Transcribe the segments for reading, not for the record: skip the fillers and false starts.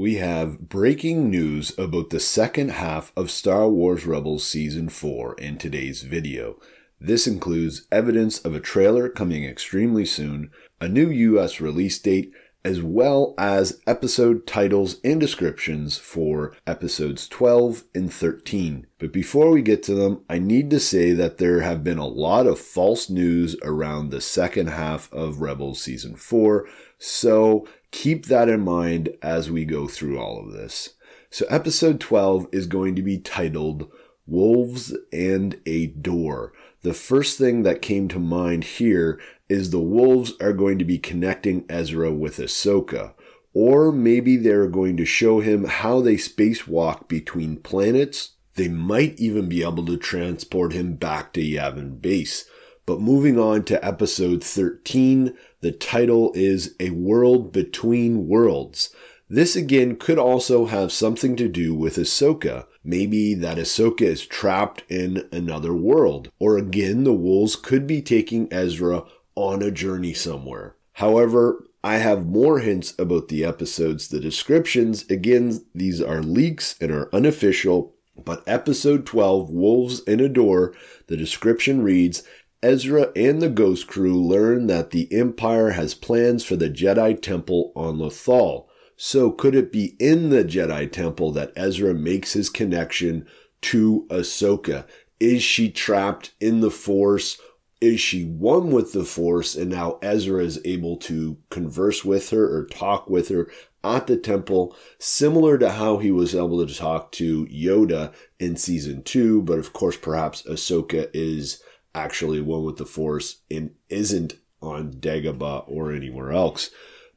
We have breaking news about the second half of Star Wars Rebels Season 4 in today's video. This includes evidence of a trailer coming extremely soon, a new US release date, as well as episode titles and descriptions for episodes 12 and 13. But before we get to them, I need to say that there have been a lot of false news around the second half of Rebels Season 4, so keep that in mind as we go through all of this. So episode 12 is going to be titled Wolves and a Door. The first thing that came to mind here is the wolves are going to be connecting Ezra with Ahsoka. Or maybe they're going to show him how they spacewalk between planets. They might even be able to transport him back to Yavin Base. But moving on to episode 13, the title is A World Between Worlds. This again could also have something to do with Ahsoka. Maybe that Ahsoka is trapped in another world. Or again, the wolves could be taking Ezra on a journey somewhere. However, I have more hints about the episodes. The descriptions, again, these are leaks and are unofficial. But episode 12, Wolves and a Door, the description reads, Ezra and the Ghost Crew learn that the Empire has plans for the Jedi Temple on Lothal. So could it be in the Jedi Temple that Ezra makes his connection to Ahsoka? Is she trapped in the Force? Is she one with the Force and now Ezra is able to converse with her or talk with her at the temple, similar to how he was able to talk to Yoda in Season 2, but of course perhaps Ahsoka is actually one with the Force and isn't on Dagobah or anywhere else.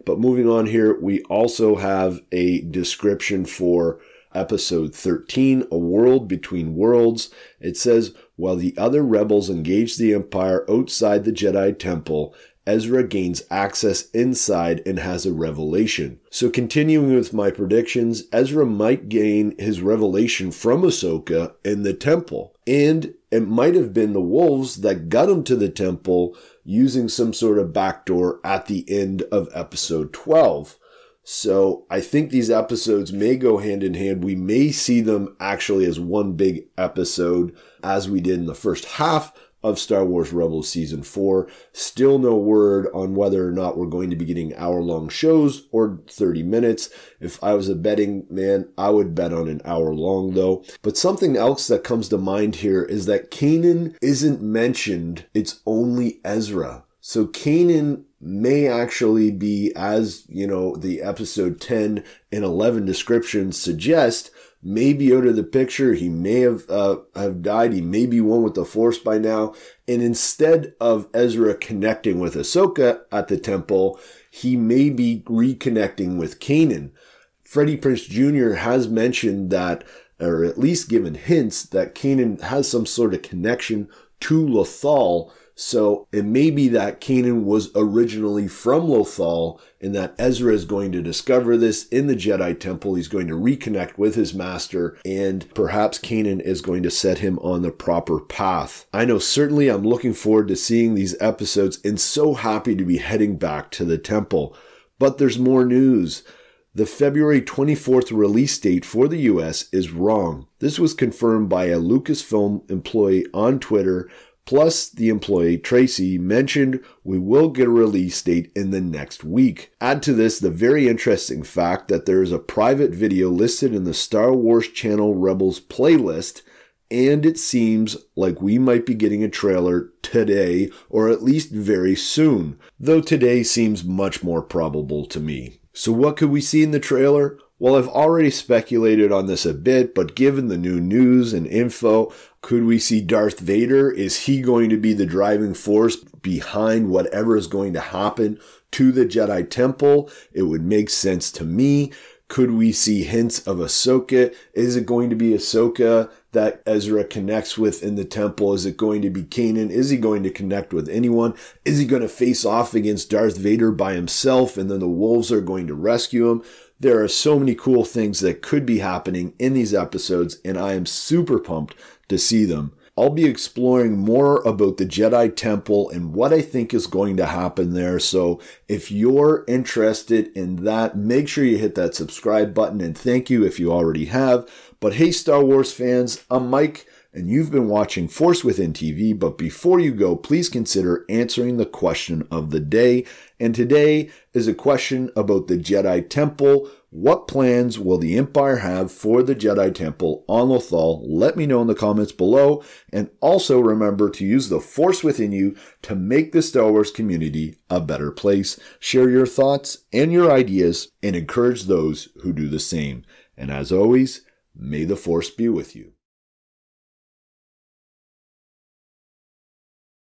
But moving on here, we also have a description for episode 13, A World Between Worlds. It says, while the other rebels engage the Empire outside the Jedi Temple, Ezra gains access inside and has a revelation. So continuing with my predictions, Ezra might gain his revelation from Ahsoka in the temple. And it might have been the wolves that got him to the temple using some sort of backdoor at the end of episode 12. So I think these episodes may go hand in hand. We may see them actually as one big episode as we did in the first half of Star Wars Rebels Season 4. Still no word on whether or not we're going to be getting hour-long shows or 30 minutes. If I was a betting man, I would bet on an hour long though. But something else that comes to mind here is that Kanan isn't mentioned. It's only Ezra. So Kanan may actually be, as you know, the episode 10 and 11 descriptions suggest, maybe out of the picture. He may have died. He may be one with the Force by now. And instead of Ezra connecting with Ahsoka at the temple, he may be reconnecting with Kanan. Freddie Prinze Jr. has mentioned that, or at least given hints, that Kanan has some sort of connection to Lothal. So it may be that Kanan was originally from Lothal and that Ezra is going to discover this in the Jedi Temple. He's going to reconnect with his master and perhaps Kanan is going to set him on the proper path. I know certainly I'm looking forward to seeing these episodes and so happy to be heading back to the temple. But there's more news. The February 24th release date for the US is wrong. This was confirmed by a Lucasfilm employee on Twitter. Plus, the employee, Tracy, mentioned we will get a release date in the next week. Add to this the very interesting fact that there is a private video listed in the Star Wars Channel Rebels playlist, and it seems like we might be getting a trailer today, or at least very soon, though today seems much more probable to me. So what could we see in the trailer? Well, I've already speculated on this a bit, but given the new news and info, could we see Darth Vader? Is he going to be the driving force behind whatever is going to happen to the Jedi Temple? It would make sense to me. Could we see hints of Ahsoka? Is it going to be Ahsoka that Ezra connects with in the temple? Is it going to be Kanan? Is he going to connect with anyone? Is he going to face off against Darth Vader by himself and then the wolves are going to rescue him? There are so many cool things that could be happening in these episodes, and I am super pumped to see them. I'll be exploring more about the Jedi Temple and what I think is going to happen there. So if you're interested in that, make sure you hit that subscribe button, and thank you if you already have. But hey, Star Wars fans, I'm Mike, and you've been watching Force Within TV. But before you go, please consider answering the question of the day. And today is a question about the Jedi Temple. What plans will the Empire have for the Jedi Temple on Lothal? Let me know in the comments below. And also remember to use the Force within you to make the Star Wars community a better place. Share your thoughts and your ideas and encourage those who do the same. And as always, may the Force be with you.